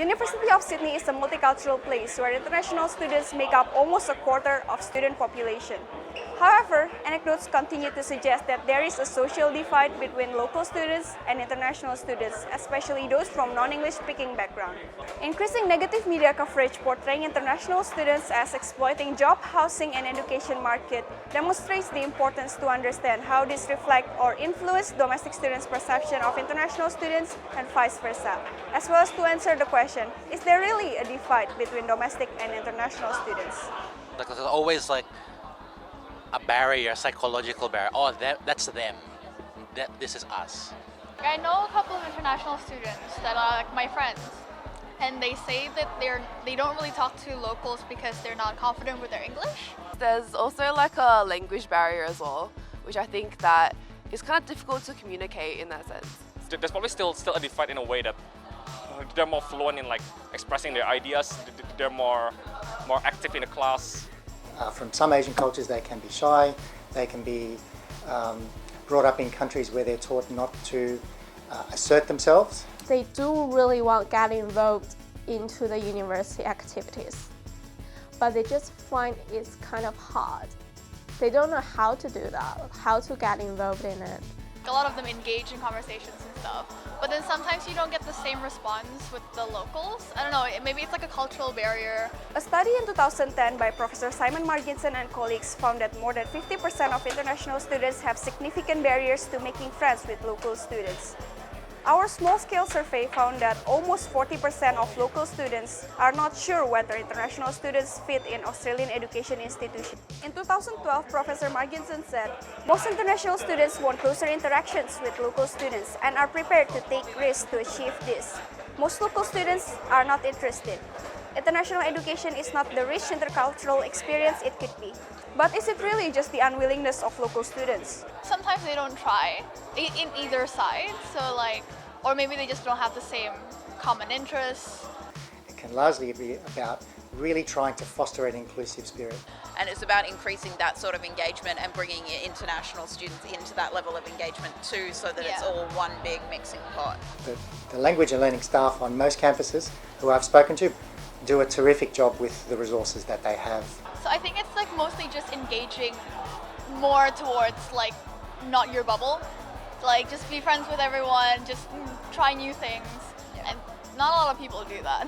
University of Sydney is a multicultural place where international students make up almost a quarter of student population. However, anecdotes continue to suggest that there is a social divide between local students and international students, especially those from non-English speaking background. Increasing negative media coverage portraying international students as exploiting job, housing, and education market demonstrates the importance to understand how this reflect or influence domestic students' perception of international students and vice versa, as well as to answer the question, is there really a divide between domestic and international students? There's always like a barrier, psychological barrier. Oh, that's them. This is us. I know a couple of international students that are like my friends, and they say that they don't really talk to locals because they're not confident with their English. There's also like a language barrier as well, which I think that is kind of difficult to communicate in that sense. There's probably still a divide in a way that they're more fluent in like expressing their ideas. They're more active in the class. From some Asian cultures, they can be shy. They can be brought up in countries where they're taught not to assert themselves. They do really want to get involved into the university activities, but they just find it's kind of hard. They don't know how to do that, how to get involved in it. A lot of them engage in conversations and stuff, but then sometimes you don't get the same response with the locals. I don't know, maybe it's like a cultural barrier. A study in 2010 by Professor Simon Marginson and colleagues found that more than 50% of international students have significant barriers to making friends with local students. Our small-scale survey found that almost 40% of local students are not sure whether international students fit in Australian education institutions. In 2012, Professor Marginson said, most international students want closer interactions with local students and are prepared to take risks to achieve this. Most local students are not interested. International education is not the rich intercultural experience it could be. But is it really just the unwillingness of local students? Sometimes they don't try in either side, or maybe they just don't have the same common interests. It can largely be about really trying to foster an inclusive spirit. And it's about increasing that sort of engagement and bringing international students into that level of engagement too, so that it's all one big mixing pot. The language and learning staff on most campuses who I've spoken to do a terrific job with the resources that they have. So I think it's like mostly just engaging more towards like not your bubble. Like just be friends with everyone, just try new things. And not a lot of people do that.